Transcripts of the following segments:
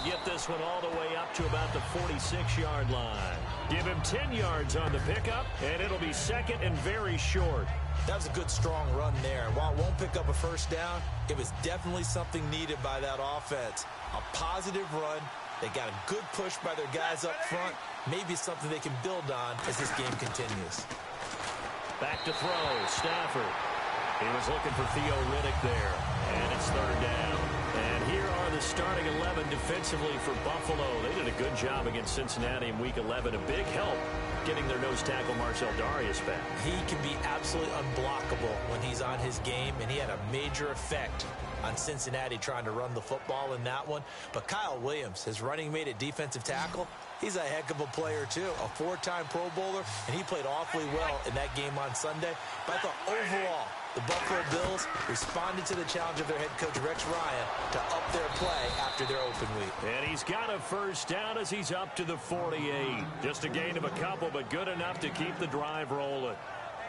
get this one all the way up to about the 46-yard line. Give him 10 yards on the pickup, and it'll be second and very short. That was a good, strong run there. While it won't pick up a first down, it was definitely something needed by that offense. A positive run. They got a good push by their guys up front. Maybe something they can build on as this game continues. Back to throw, Stafford. He was looking for Theo Riddick there, and it's third down. And here are the starting 11 defensively for Buffalo. They did a good job against Cincinnati in Week 11. A big help getting their nose tackle Marcel Darius back. He can be absolutely unblockable when he's on his game, and he had a major effect on Cincinnati trying to run the football in that one. But Kyle Williams, his running mate at defensive tackle, he's a heck of a player too. A four-time Pro Bowler, and he played awfully well in that game on Sunday. But I thought overall, the Buffalo Bills responded to the challenge of their head coach Rex Ryan to up their play after their open week. And he's got a first down as he's up to the 48. Just a gain of a couple, but good enough to keep the drive rolling.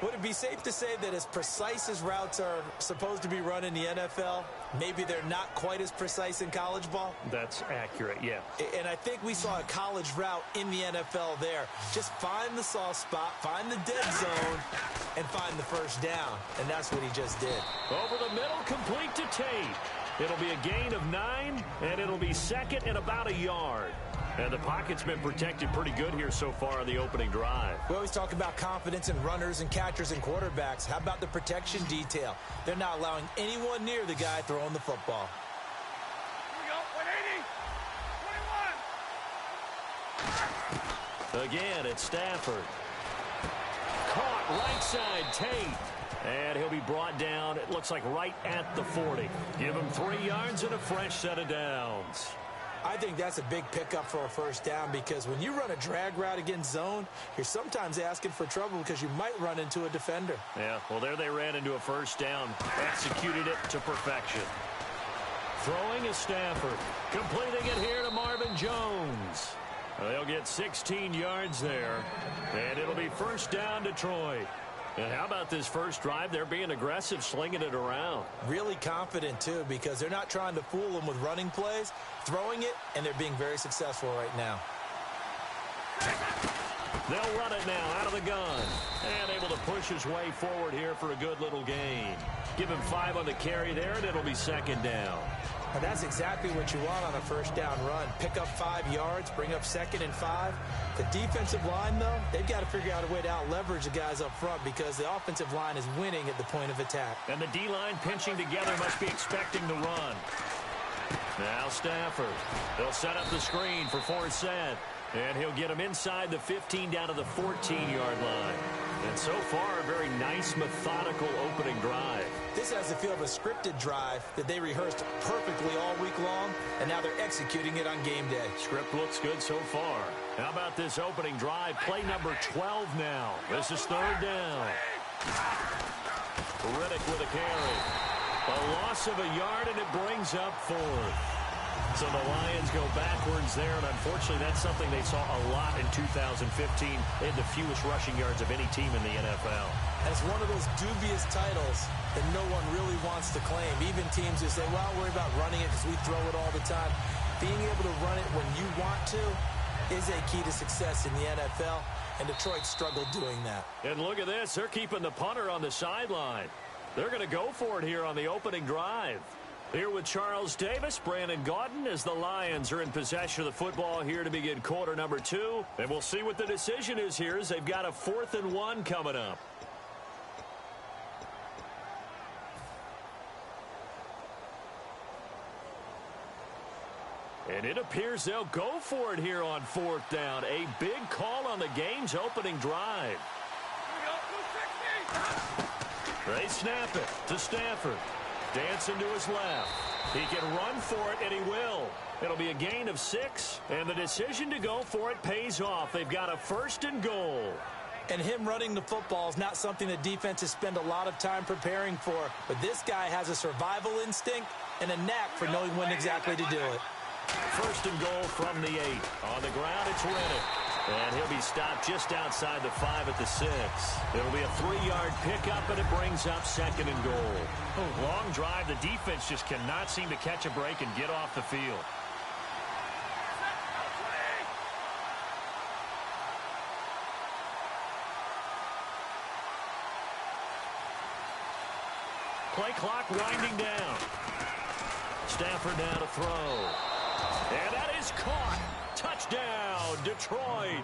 Would it be safe to say that as precise as routes are supposed to be run in the NFL, maybe they're not quite as precise in college ball? That's accurate, yeah. And I think we saw a college route in the NFL there. Just find the soft spot, find the dead zone, and find the first down. And that's what he just did. Over the middle, complete to Tate. It'll be a gain of 9, and it'll be second and about a yard. And the pocket's been protected pretty good here so far on the opening drive. We always talk about confidence in runners and catchers and quarterbacks. How about the protection detail? They're not allowing anyone near the guy throwing the football. Here we go, 180. 21. Again, it's Stafford. Caught right side, Tate. And he'll be brought down, it looks like right at the 40. Give him 3 yards and a fresh set of downs. I think that's a big pickup for a first down because when you run a drag route against zone, you're sometimes asking for trouble because you might run into a defender. Yeah, well, there they ran into a first down. Executed it to perfection. Throwing is Stafford. Completing it here to Marvin Jones. They'll get 16 yards there. And it'll be first down Detroit. And how about this first drive? They're being aggressive, slinging it around. Really confident, too, because they're not trying to fool them with running plays, throwing it, and they're being very successful right now. They'll run it now out of the gun. And able to push his way forward here for a good little gain. Give him 5 on the carry there, and it'll be second down. And that's exactly what you want on a first down run. Pick up 5 yards, bring up second and 5. The defensive line, though, they've got to figure out a way to out-leverage the guys up front because the offensive line is winning at the point of attack. And the D-line pinching together must be expecting the run. Now Stafford. They'll set up the screen for Forsett. And he'll get him inside the 15 down to the 14-yard line. And so far, a very nice, methodical opening drive. This has the feel of a scripted drive that they rehearsed perfectly all week long, and now they're executing it on game day. Script looks good so far. How about this opening drive? Play number 12 now. This is third down. Riddick with a carry. A loss of a yard, and it brings up 4th. So the Lions go backwards there, and unfortunately that's something they saw a lot in 2015. They had the fewest rushing yards of any team in the NFL. And it's one of those dubious titles that no one really wants to claim. Even teams who say, well, I'll worry about running it because we throw it all the time. Being able to run it when you want to is a key to success in the NFL, and Detroit struggled doing that. And look at this. They're keeping the punter on the sideline. They're going to go for it here on the opening drive. Here with Charles Davis, Brandon Gaudin, as the Lions are in possession of the football here to begin quarter number 2. And we'll see what the decision is here as they've got a 4th and 1 coming up. And it appears they'll go for it here on 4th down. A big call on the game's opening drive. They snap it to Stafford. Dancing to his left. He can run for it, and he will. It'll be a gain of 6, and the decision to go for it pays off. They've got a 1st and goal. And him running the football is not something the defenses spend a lot of time preparing for. But this guy has a survival instinct and a knack for knowing when exactly to do it. 1st and goal from the 8. On the ground, it's Riddick. And he'll be stopped just outside the 5 at the 6. It'll be a 3-yard pickup, and it brings up 2nd and goal. Long drive. The defense just cannot seem to catch a break and get off the field. Play clock winding down. Stafford now to throw. And that is caught. Touchdown, Detroit.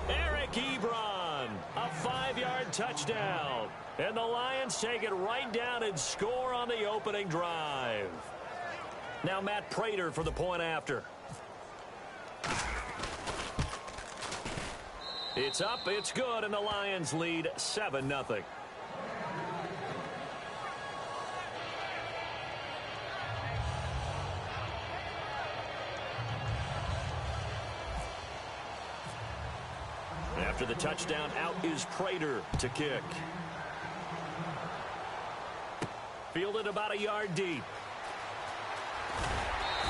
Eric Ebron, a 5-yard touchdown. And the Lions take it right down and score on the opening drive. Now Matt Prater for the point after. It's up, it's good, and the Lions lead 7-0. After the touchdown, out is Prater to kick. Fielded about a yard deep.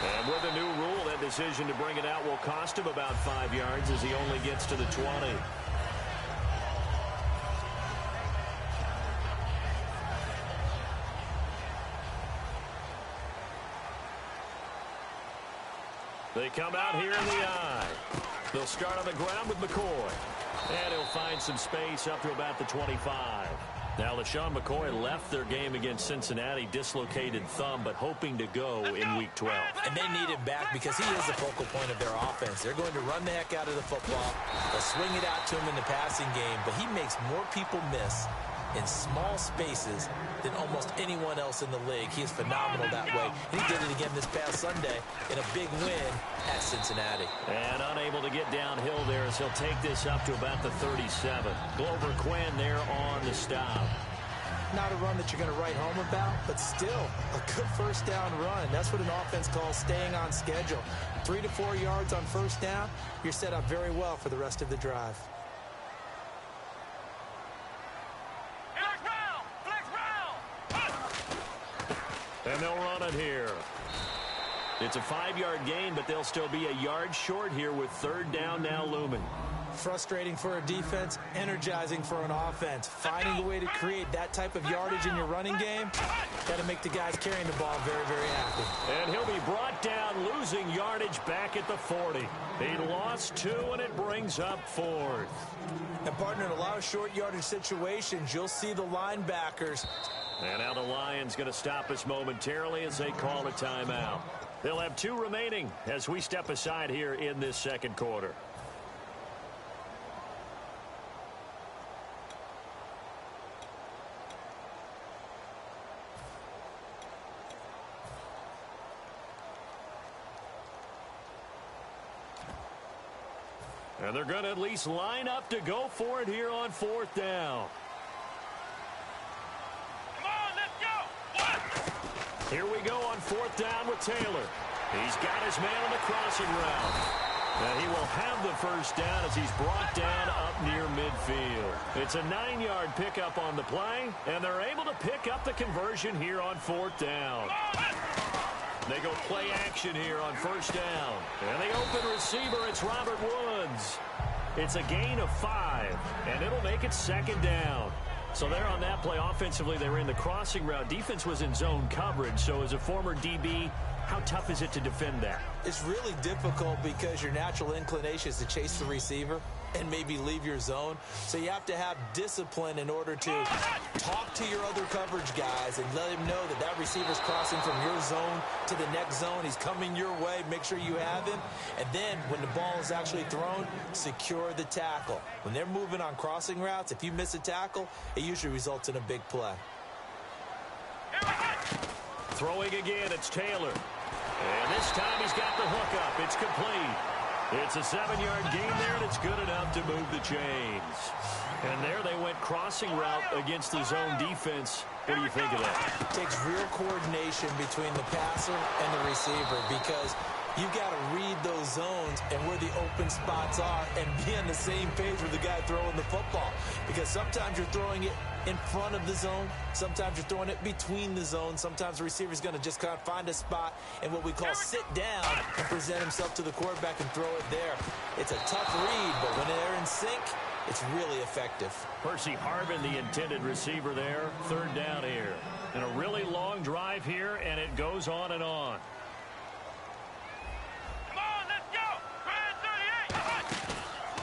And with a new rule, that decision to bring it out will cost him about 5 yards as he only gets to the 20. They come out here in the eye. They'll start on the ground with McCoy. And he'll find some space up to about the 25. Now, LaShawn McCoy left their game against Cincinnati, dislocated thumb, but hoping to go in Week 12. And they need him back because he is the focal point of their offense. They're going to run the heck out of the football. They'll swing it out to him in the passing game, but he makes more people miss in small spaces than almost anyone else in the league. He is phenomenal that way. And he did it again this past Sunday in a big win at Cincinnati. And unable to get downhill there as he'll take this up to about the 37. Glover Quinn there on the stop. Not a run that you're going to write home about, but still a good first down run. That's what an offense calls staying on schedule. 3 to 4 yards on first down, you're set up very well for the rest of the drive. And they'll run it here. It's a 5-yard gain, but they'll still be a yard short here with third down now looming. Frustrating for a defense, energizing for an offense. Finding a way to create that type of yardage in your running game, got to make the guys carrying the ball very, very happy. And he'll be brought down, losing yardage back at the 40. He lost 2, and it brings up 4th. And, partner, in a lot of short yardage situations, you'll see the linebackers. And now the Lions going to stop us momentarily as they call a timeout. They'll have 2 remaining as we step aside here in this second quarter. And they're going to at least line up to go for it here on 4th down. Here we go on 4th down with Taylor. He's got his man on the crossing route. And he will have the first down as he's brought down up near midfield. It's a 9-yard pickup on the play, and they're able to pick up the conversion here on 4th down. They go play action here on first down. And the open receiver, it's Robert Woods. It's a gain of 5, and it'll make it second down. So there on that play, offensively, they were in the crossing route. Defense was in zone coverage. So as a former DB, how tough is it to defend that? It's really difficult because your natural inclination is to chase the receiver and maybe leave your zone. So you have to have discipline in order to talk to your other coverage guys and let him know that that receiver's crossing from your zone to the next zone. He's coming your way. Make sure you have him. And then when the ball is actually thrown, secure the tackle. When they're moving on crossing routes, if you miss a tackle, it usually results in a big play. Throwing again, it's Taylor. And this time he's got the hook up. It's complete. It's a 7-yard gain there, and it's good enough to move the chains. And there they went crossing route against the zone defense. What do you think of that? It takes real coordination between the passer and the receiver because you've got to read those zones and where the open spots are and be on the same page with the guy throwing the football. Because sometimes you're throwing it in front of the zone. Sometimes you're throwing it between the zones. Sometimes the receiver's going to just kind of find a spot and what we call sit down and present himself to the quarterback and throw it there. It's a tough read, but when they're in sync, it's really effective. Percy Harvin, the intended receiver there. Third down here. And a really long drive here, and it goes on and on. Come on, let's go!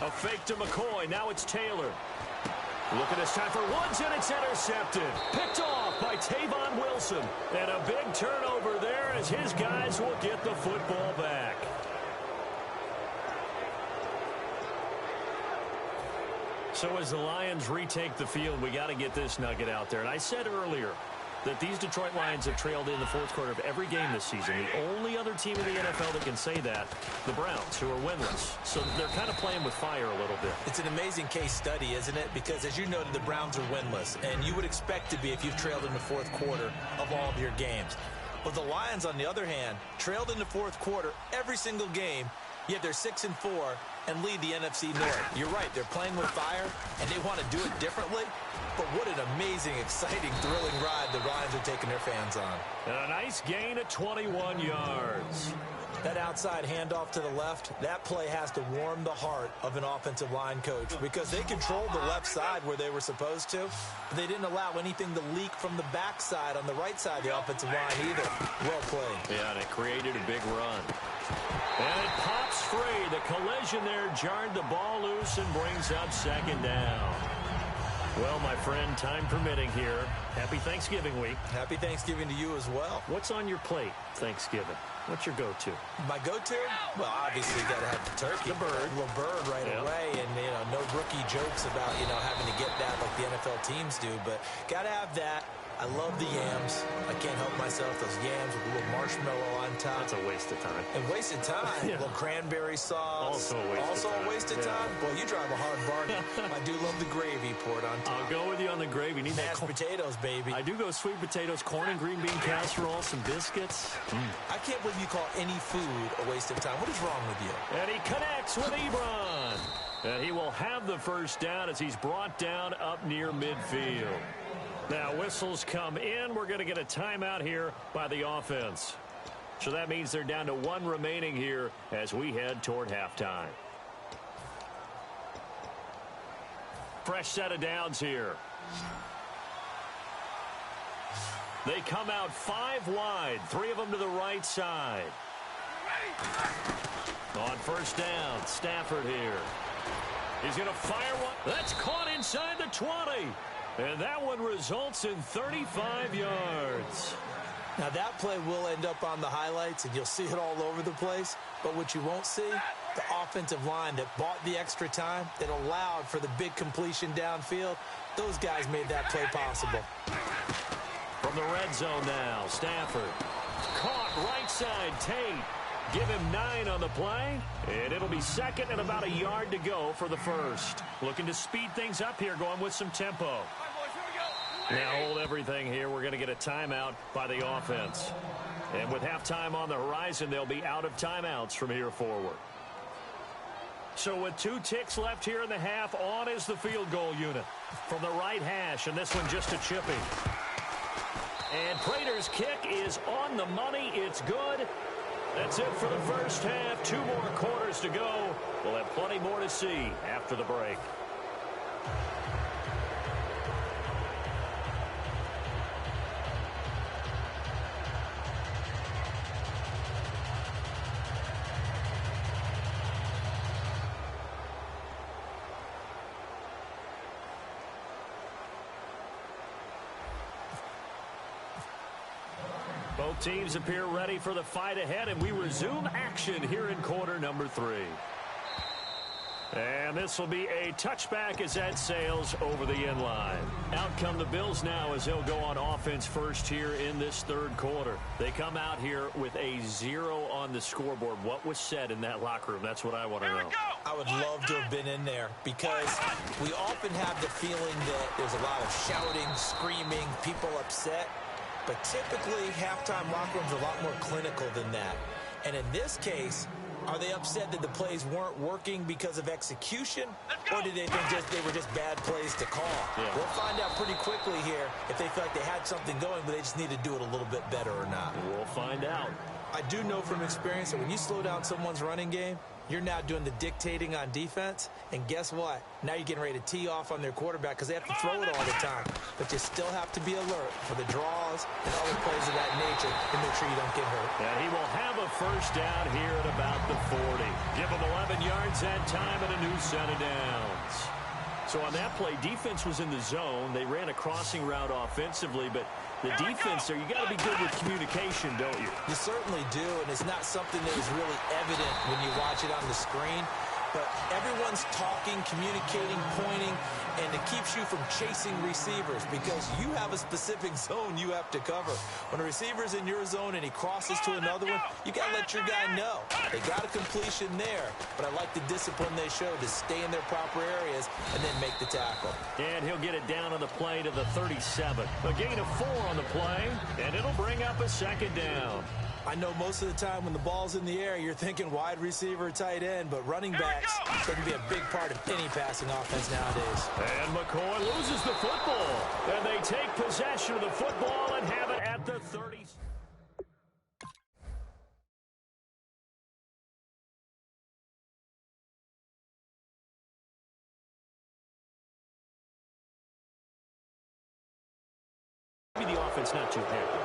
38! A fake to McCoy. Now it's Taylor. Look at this time for Woods, and it's intercepted. Picked off by Tavon Wilson. And a big turnover there as his guys will get the football back. So as the Lions retake the field, we got to get this nugget out there. And I said earlier that these Detroit Lions have trailed in the fourth quarter of every game this season. The only other team in the NFL that can say that, the Browns, who are winless. So they're kind of playing with fire a little bit. It's an amazing case study, isn't it? Because as you noted, the Browns are winless. And you would expect to be if you've trailed in the fourth quarter of all of your games. But the Lions, on the other hand, trailed in the fourth quarter every single game, yet they're 6-4 and lead the NFC North. You're right, they're playing with fire, and they want to do it differently. But what an amazing, exciting, thrilling ride the Lions are taking their fans on. And a nice gain of 21 yards. That outside handoff to the left, that play has to warm the heart of an offensive line coach because they controlled the left side where they were supposed to, but they didn't allow anything to leak from the backside on the right side of the offensive line either. Well played. Yeah, and it created a big run. And it pops free. The collision there jarred the ball loose and brings up second down. Well, my friend, time permitting here. Happy Thanksgiving week. Happy Thanksgiving to you as well. What's on your plate Thanksgiving? What's your go-to? My go-to? Well, obviously, got to have the turkey. The bird. A little bird right away. And, no rookie jokes about, having to get that like the NFL teams do. But got to have that. I love the yams. I can't help myself. Those yams with a little marshmallow on top. That's a waste of time. And waste of time. Yeah. A little cranberry sauce. Also a waste of time. Boy, you drive a hard bargain. I do love the gravy poured on top. I'll go with you on the gravy. Need mashed potatoes, baby. I do go sweet potatoes, corn and green bean casserole, some biscuits. I can't believe you call any food a waste of time. What is wrong with you? And he connects with Ebron. And he will have the first down as he's brought down up near midfield. Now, whistles come in. We're going to get a timeout here by the offense. So that means they're down to one remaining here as we head toward halftime. Fresh set of downs here. They come out 5 wide, 3 of them to the right side. On first down, Stafford here. He's going to fire one. That's caught inside the 20. And that one results in 35 yards. Now, that play will end up on the highlights, and you'll see it all over the place. But what you won't see, the offensive line that bought the extra time, that allowed for the big completion downfield, those guys made that play possible. From the red zone now, Stafford. Caught right side, Tate. Give him 9 on the play, and it'll be second and about a yard to go for the first. Looking to speed things up here, going with some tempo. Now hold everything here. We're going to get a timeout by the offense. And with halftime on the horizon, they'll be out of timeouts from here forward. So with 2 ticks left here in the half, on is the field goal unit. From the right hash, and this one just a chipping. And Prater's kick is on the money. It's good. That's it for the first half. 2 more quarters to go. We'll have plenty more to see after the break. Both teams appear ready for the fight ahead, and we resume action here in quarter number 3. And this will be a touchback as that sails over the end line. Out come the Bills now as they'll go on offense first here in this third quarter. They come out here with a 0 on the scoreboard. What was said in that locker room? That's what I want to know. I would love to have been in there because we often have the feeling that there's a lot of shouting, screaming, people upset. But typically, halftime locker rooms are a lot more clinical than that. And in this case, are they upset that the plays weren't working because of execution? Or did they think they were just bad plays to call? Yeah. We'll find out pretty quickly here if they feel like they had something going, but they just need to do it a little bit better or not. We'll find out. I do know from experience that when you slow down someone's running game, you're now doing the dictating on defense. And guess what? Now you're getting ready to tee off on their quarterback because they have to throw it all the time. But you still have to be alert for the draws and other plays of that nature to make sure you don't get hurt. And he will have a first down here at about the 40. Give him 11 yards that time and a new set of downs. So on that play, defense was in the zone. They ran a crossing route offensively, but The defense there, you got to be good with communication, don't you? You certainly do, and it's not something that is really evident when you watch it on the screen. But everyone's talking, communicating, pointing, and it keeps you from chasing receivers because you have a specific zone you have to cover. When a receiver's in your zone and he crosses to another one, you got to let your guy know. They got a completion there, but I like the discipline they showed to stay in their proper areas and then make the tackle. And he'll get it down on the play to the 37. A gain of 4 on the play, and it'll bring up a second down. I know most of the time when the ball's in the air, you're thinking wide receiver, tight end, but running backs, they can be a big part of any passing offense nowadays. And McCoy loses the football. And they take possession of the football and have it at the 30. Maybe the offense not too happy.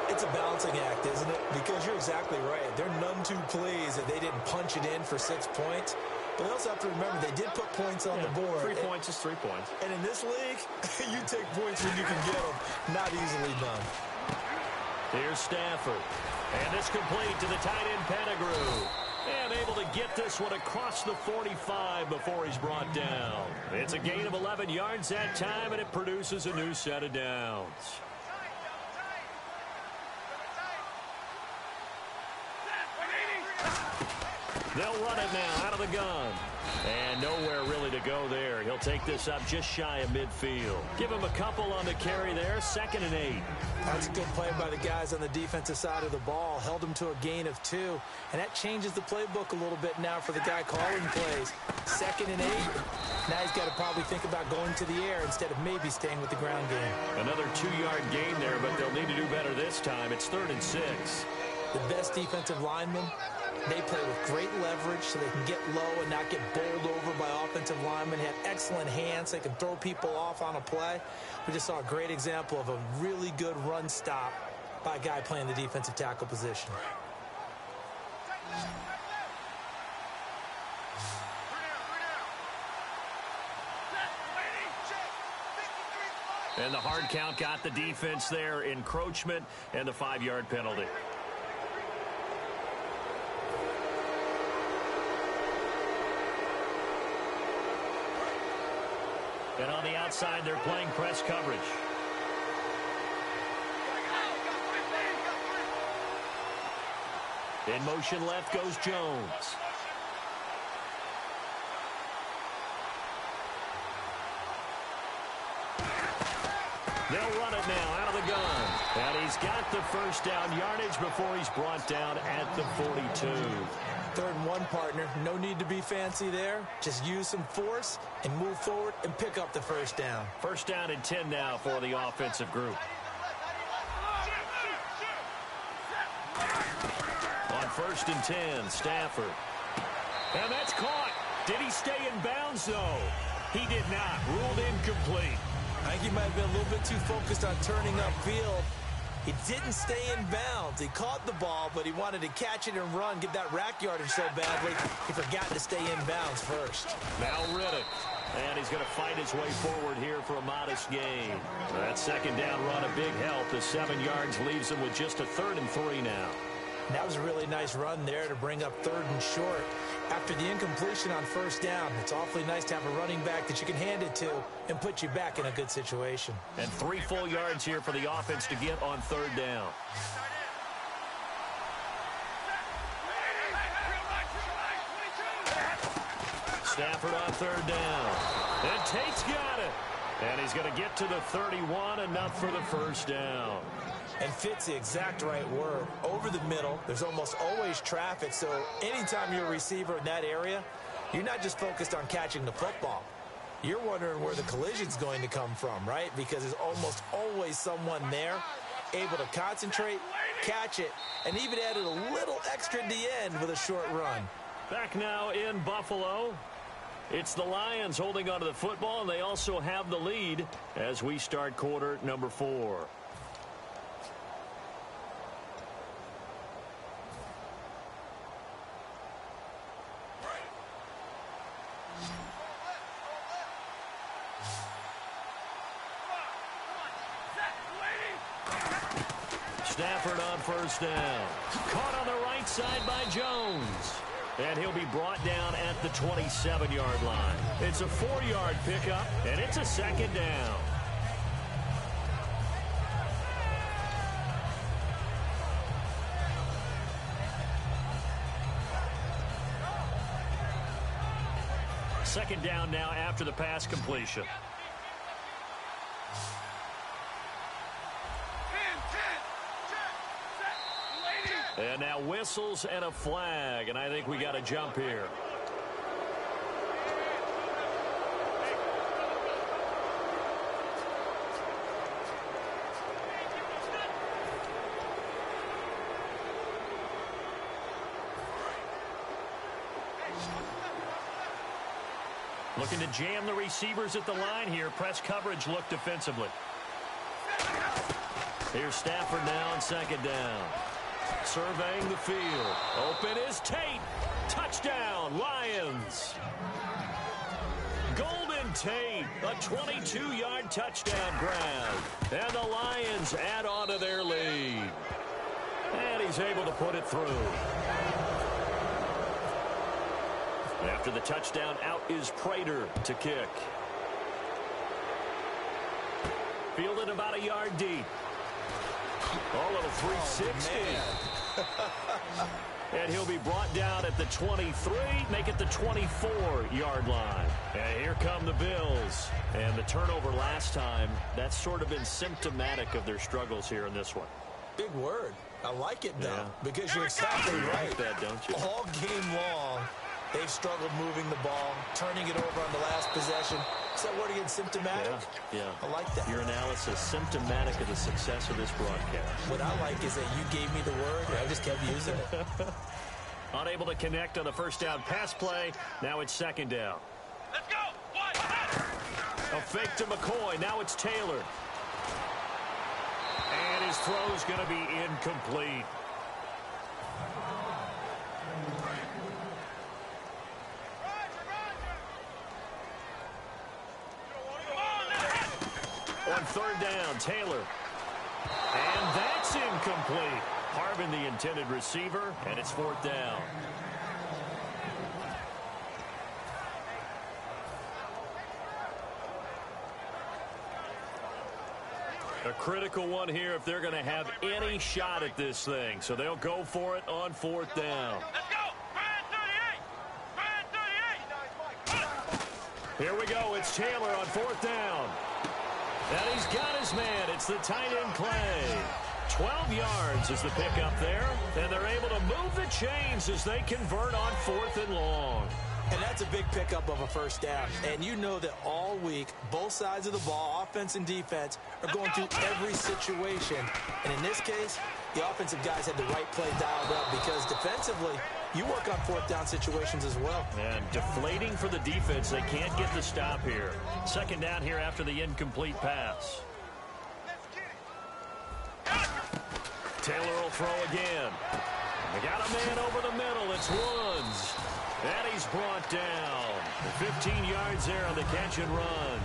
It's a balancing act, isn't it? Because you're exactly right. They're none too pleased that they didn't punch it in for 6 points. But they also have to remember they did put points on the board. 3 points is 3 points. And in this league, you take points when you can get them. Not easily done. Here's Stafford. And it's complete to the tight end Pettigrew. And able to get this one across the 45 before he's brought down. It's a gain of 11 yards that time, and it produces a new set of downs. They'll run it now out of the gun. And nowhere really to go there. He'll take this up just shy of midfield. Give him a couple on the carry there. 2nd and 8. That's a good play by the guys on the defensive side of the ball. Held him to a gain of 2. And that changes the playbook a little bit now for the guy calling plays. 2nd and 8. Now he's got to probably think about going to the air instead of maybe staying with the ground game. Another 2-yard gain there, but they'll need to do better this time. It's 3rd and 6. The best defensive linemen, they play with great leverage so they can get low and not get bowled over by offensive linemen. Have excellent hands. They can throw people off on a play. We just saw a great example of a really good run stop by a guy playing the defensive tackle position. And the hard count got the defense there. Encroachment and the 5-yard penalty. And on the outside, they're playing press coverage. In motion left goes Jones. They'll run it now out of the gun. And he's got the first down yardage before he's brought down at the 42. 3rd and 1, partner. No need to be fancy there. Just use some force and move forward and pick up the first down. 1st down and 10 now for the offensive group. On 1st and 10, Stafford. And that's caught. Did he stay in bounds, though? He did not. Ruled incomplete. I think he might have been a little bit too focused on turning upfield. He didn't stay in bounds. He caught the ball, but he wanted to catch it and run, get that rack yardage so badly, he forgot to stay in bounds first. Now Riddick. And he's going to fight his way forward here for a modest gain. That 2nd down run, a big help. The 7 yards leaves him with just a 3rd and 3 now. That was a really nice run there to bring up 3rd and short. After the incompletion on 1st down, it's awfully nice to have a running back that you can hand it to and put you back in a good situation. And 3 full yards here for the offense to get on 3rd down. Stafford on 3rd down. And Tate's got it. And he's going to get to the 31, enough for the first down. And fits the exact right word. Over the middle, there's almost always traffic, so anytime you're a receiver in that area, you're not just focused on catching the football. You're wondering where the collision's going to come from, right? Because there's almost always someone there able to concentrate, catch it, and even added a little extra at the end with a short run. Back now in Buffalo. It's the Lions holding onto the football, and they also have the lead as we start quarter number 4. Stafford on first down. Caught on the right side by Jones. And he'll be brought down at the 27-yard line. It's a 4-yard pickup, and it's a second down. Second down now after the pass completion. And now whistles and a flag, and I think we got a jump here. Looking to jam the receivers at the line here. Press coverage look defensively. Here's Stafford now on second down. Surveying the field. Open is Tate. Touchdown, Lions. Golden Tate, a 22-yard touchdown grab. And the Lions add on to their lead. And he's able to put it through. After the touchdown, out is Prater to kick. Fielded about a yard deep. Oh, a little 360. Oh, and he'll be brought down at the 23, make it the 24-yard line. And here come the Bills. And the turnover last time, that's sort of been symptomatic of their struggles here in this one. Big word. I like it, though, because you're exactly right. You like that, don't you? All game long, they've struggled moving the ball, turning it over on the last possession. Is that word again, symptomatic? Yeah. I like that. Your analysis, symptomatic of the success of this broadcast. What I like is that you gave me the word, and I just kept using it. Unable to connect on the first down pass play. Now it's second down. Let's go. One. A fake to McCoy. Now it's Taylor. And his throw's going to be incomplete. On third down, Taylor. And that's incomplete. Harvin, the intended receiver, and it's fourth down. A critical one here if they're going to have any shot at this thing. So they'll go for it on fourth down. Let's go. Brand 38. Here we go. It's Taylor on fourth down. And he's got his man. It's the tight end Clay. 12 yards is the pickup there. And they're able to move the chains as they convert on fourth and long. And that's a big pickup of a first down. And you know that all week, both sides of the ball, offense and defense, are going through every situation. And in this case, the offensive guys had the right play dialed up because defensively, you work on fourth down situations as well. And deflating for the defense. They can't get the stop here. Second down here after the incomplete pass. Taylor will throw again. They got a man over the middle. It's Woods. And he's brought down. 15 yards there on the catch and run.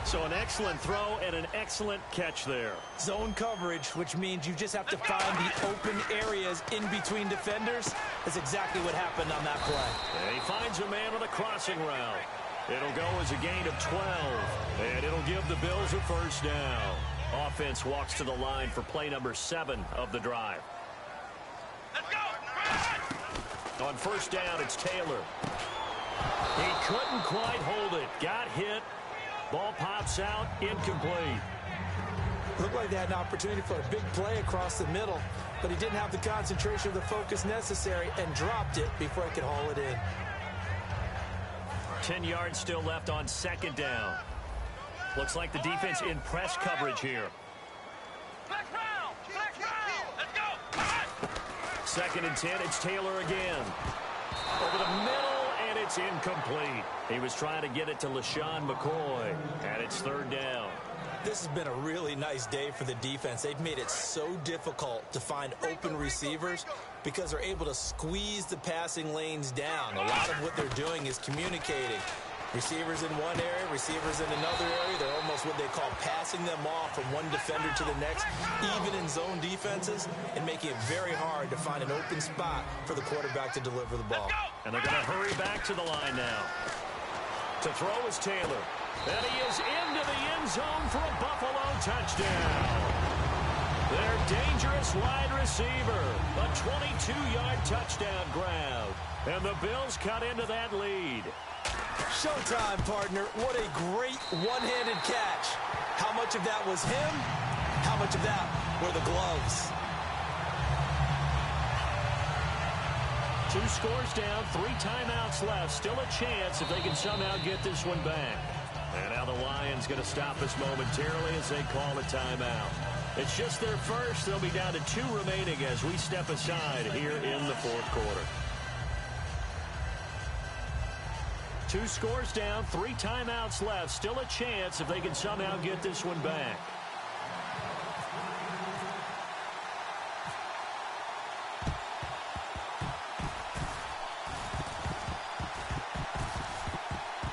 So an excellent throw and an excellent catch there. Zone coverage, which means you just have to find the open areas in between defenders. That's exactly what happened on that play. And he finds a man on the crossing route. It'll go as a gain of 12. And it'll give the Bills a first down. Offense walks to the line for play number 7 of the drive. Let's go. On first down, it's Taylor. He couldn't quite hold it. Got hit. Ball pops out. Incomplete. Looked like they had an opportunity for a big play across the middle, but he didn't have the concentration or the focus necessary and dropped it before he could haul it in. 10 yards still left on second down. Looks like the defense in press coverage here. Let's go. Second and 10, it's Taylor again. Over the middle, and it's incomplete. He was trying to get it to LaShawn McCoy, and it's third down. This has been a really nice day for the defense. They've made it so difficult to find open receivers because they're able to squeeze the passing lanes down. A lot of what they're doing is communicating. Receivers in one area, receivers in another area. They're almost what they call passing them off from one defender to the next, even in zone defenses, and making it very hard to find an open spot for the quarterback to deliver the ball. And they're going to hurry back to the line now. To throw is Taylor. And he is into the end zone for a Buffalo touchdown. Their dangerous wide receiver. A 22-yard touchdown grab. And the Bills cut into that lead. Showtime, partner. What a great one-handed catch. How much of that was him? How much of that were the gloves? 2 scores down, 3 timeouts left. Still a chance if they can somehow get this one back. And now the Lions going to stop us momentarily as they call a timeout. It's just their first. They'll be down to 2 remaining as we step aside here in the 4th quarter. 2 scores down, 3 timeouts left. Still a chance if they can somehow get this one back.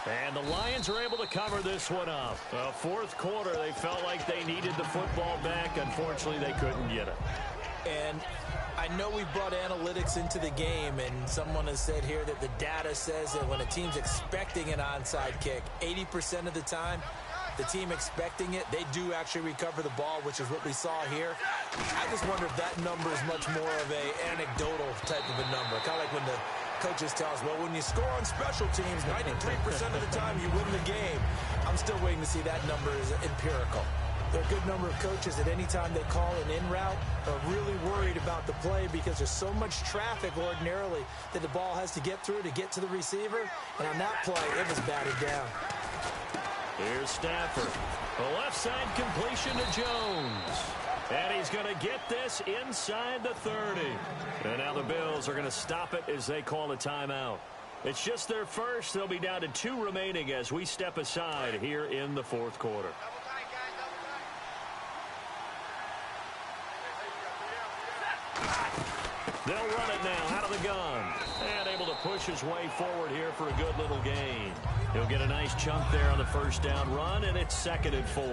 And the Lions are able to cover this one up. 4th quarter, they felt like they needed the football back. Unfortunately, they couldn't get it. And I know we brought analytics into the game, and someone has said here that the data says that when a team's expecting an onside kick, 80% of the time, the team expecting it, they do actually recover the ball, which is what we saw here. I just wonder if that number is much more of a anecdotal type of a number. Kind of like when the coaches tell us, well, when you score on special teams, 93% of the time you win the game. I'm still waiting to see that number is empirical. There are a good number of coaches that any time they call an in route are really worried about the play because there's so much traffic ordinarily that the ball has to get through to get to the receiver. And on that play, it was batted down. Here's Stafford. The left side completion to Jones. And he's going to get this inside the 30. And now the Bills are going to stop it as they call a timeout. It's just their first. They'll be down to 2 remaining as we step aside here in the 4th quarter. They'll run it now out of the gun. And able to push his way forward here for a good little gain. He'll get a nice chunk there on the first down run, and it's 2nd and 4.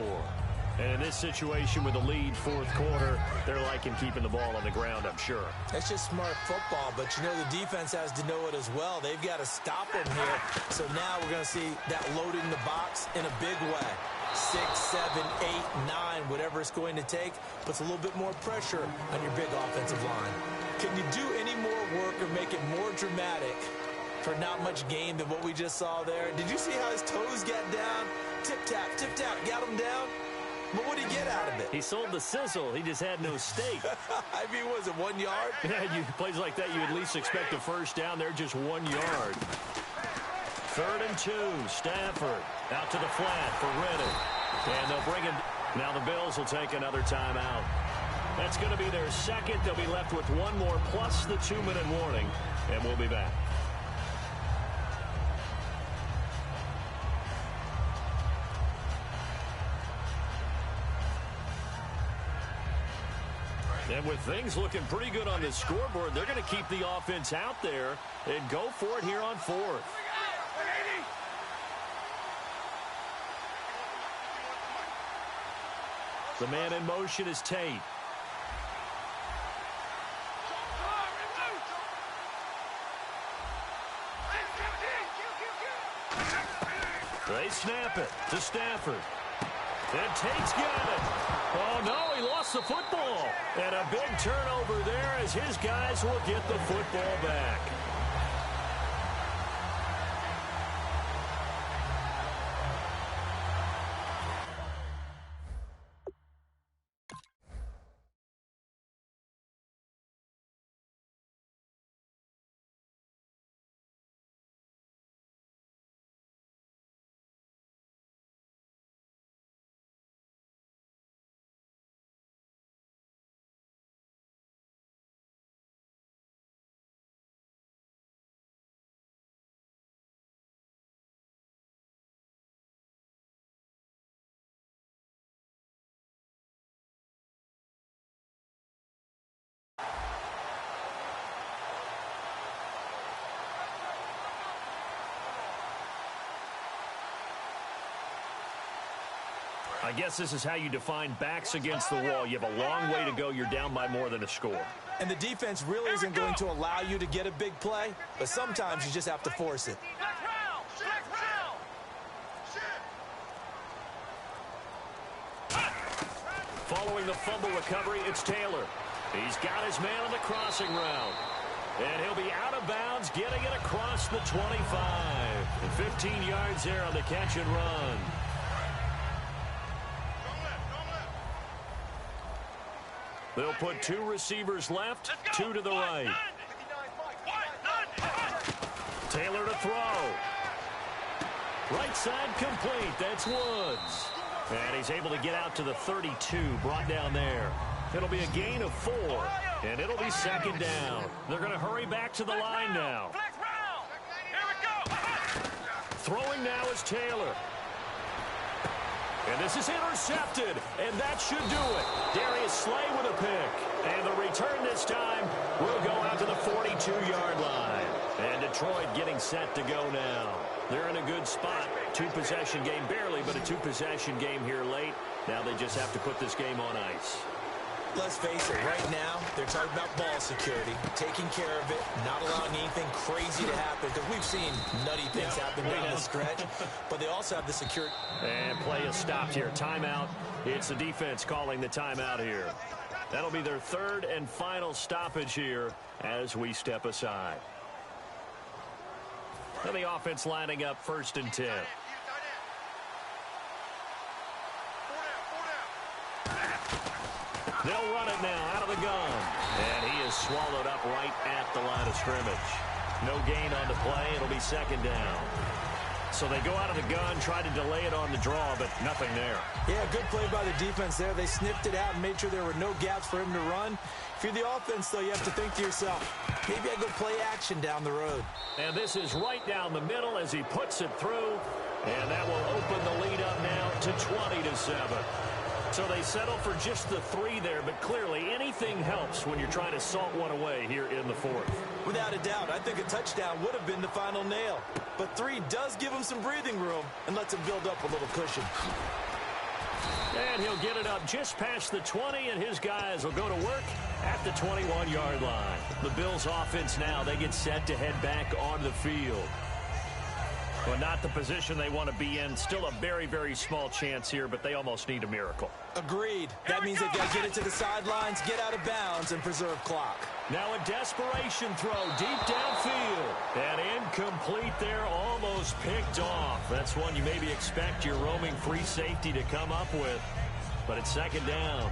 And in this situation with a lead 4th quarter, they're liking keeping the ball on the ground, I'm sure. That's just smart football, but you know the defense has to know it as well. They've got to stop him here. So now we're going to see that loading the box in a big way. 6, 7, 8, 9, whatever it's going to take, puts a little bit more pressure on your big offensive line. Can you do any more work or make it more dramatic for not much gain than what we just saw there? Did you see how his toes got down? Tip-tap, got him down. But what did he get out of it? He sold the sizzle. He just had no steak. I mean, was it 1 yard? Yeah, plays like that, you at least expect a first down. They're just 1 yard. 3rd and 2. Stafford out to the flat for Reddick. And they'll bring it. Now the Bills will take another timeout. That's going to be their second. They'll be left with 1 more plus the 2-minute warning. And we'll be back. And with things looking pretty good on the scoreboard, they're going to keep the offense out there and go for it here on 4th. The man in motion is Tate. They snap it to Stafford. And Tate's got it. Oh, no, he lost the football. And a big turnover there as his guys will get the football back. I guess this is how you define backs against the wall. You have a long way to go. You're down by more than a score. And the defense really isn't going to allow you to get a big play, but sometimes you just have to force it. Following the fumble recovery, it's Taylor. He's got his man on the crossing route. And he'll be out of bounds, getting it across the 25. And 15 yards there on the catch and run. They'll put 2 receivers left, 2 to the right. Taylor to throw. Right side complete. That's Woods. And he's able to get out to the 32, brought down there. It'll be a gain of 4, and it'll be second down. They're going to hurry back to the line now. Throwing now is Taylor. And this is intercepted, and that should do it. Darius Slay with a pick. And the return this time will go out to the 42-yard line. And Detroit getting set to go now. They're in a good spot. 2-possession game, barely, but a 2-possession game here late. Now they just have to put this game on ice. Let's face it, right now, they're talking about ball security, taking care of it, not allowing anything crazy to happen, because we've seen nutty things happen down the stretch, but they also have the security. And play is stopped here. Timeout. It's the defense calling the timeout here. That'll be their 3rd and final stoppage here as we step aside. And the offense lining up 1st and 10. They'll run it now out of the gun. And he is swallowed up right at the line of scrimmage. No gain on the play. It'll be second down. So they go out of the gun, try to delay it on the draw, but nothing there. Yeah, good play by the defense there. They sniffed it out and made sure there were no gaps for him to run. If you're the offense, though, you have to think to yourself, maybe I go play action down the road. And this is right down the middle as he puts it through. And that will open the lead up now to 20-7. So they settle for just the 3 there, but clearly anything helps when you're trying to salt one away here in the 4th. Without a doubt, I think a touchdown would have been the final nail. But 3 does give him some breathing room and lets him build up a little cushion. And he'll get it up just past the 20, and his guys will go to work at the 21-yard line. The Bills' offense now, they get set to head back onto the field. Well, not the position they want to be in. Still a very, very small chance here, but they almost need a miracle. Agreed. That means they've got to get it to the sidelines, get out of bounds, and preserve clock. Now a desperation throw deep downfield. And incomplete there, almost picked off. That's one you maybe expect your roaming free safety to come up with. But it's second down.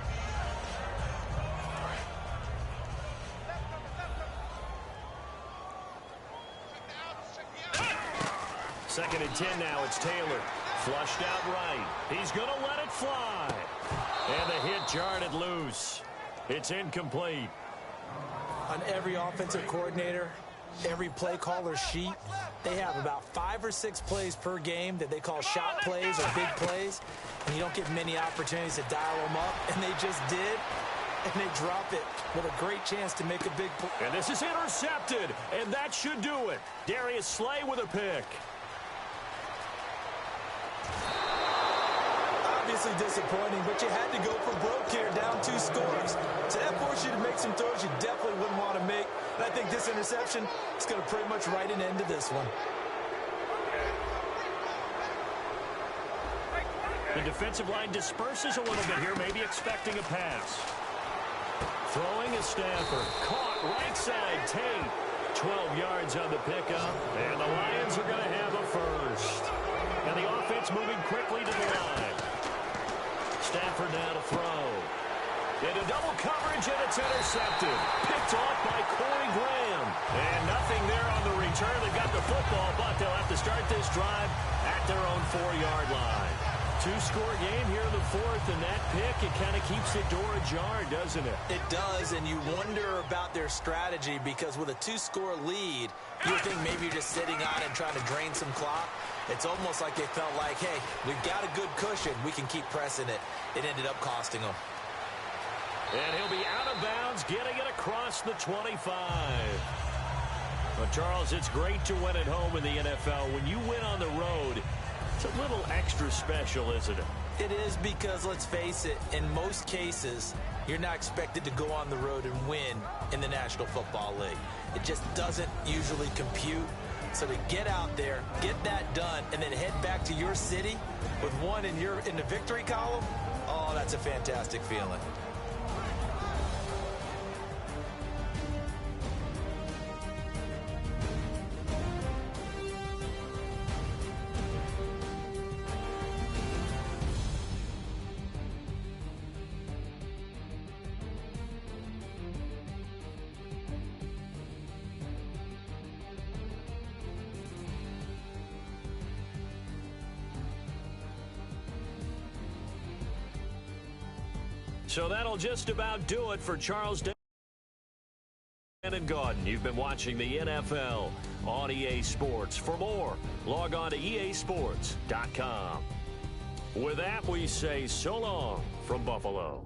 Second and 10 now, it's Taylor. Flushed out right. He's going to let it fly. And the hit jarred it loose. It's incomplete. On every offensive coordinator, every play caller sheet, they have about 5 or 6 plays per game that they call shot plays or big plays. And you don't get many opportunities to dial them up. And they just did. And they drop it with a great chance to make a big play. And this is intercepted. And that should do it. Darius Slay with a pick. Obviously disappointing, but you had to go for broke here, down 2 scores. So that forced you to make some throws you definitely wouldn't want to make. And I think this interception is going to pretty much write an end to this one. The defensive line disperses a little bit here, maybe expecting a pass. Throwing is Stafford. Caught right side, Tate. 12 yards on the pickup, and the Lions are going to have a first. And the offense moving quickly to the line. Stafford now to throw. Into double coverage, and it's intercepted. Picked off by Corey Graham. And nothing there on the return. They got the football, but they'll have to start this drive at their own 4-yard line. 2-score game here in the 4th, and that pick, it kind of keeps the door ajar, doesn't it? It does, and you wonder about their strategy because with a 2-score lead, you think maybe you're just sitting on it and trying to drain some clock. It's almost like they felt like, hey, we've got a good cushion. We can keep pressing it. It ended up costing them. And he'll be out of bounds, getting it across the 25. Well, Charles, it's great to win at home in the NFL. When you win on the road, it's a little extra special, isn't it? It is because, let's face it, in most cases, you're not expected to go on the road and win in the National Football League. It just doesn't usually compute. So to get out there, get that done, and then head back to your city with one in the victory column, oh, that's a fantastic feeling. So that'll just about do it for Charles and Gordon. You've been watching the NFL on EA Sports. For more, log on to easports.com. With that, we say so long from Buffalo.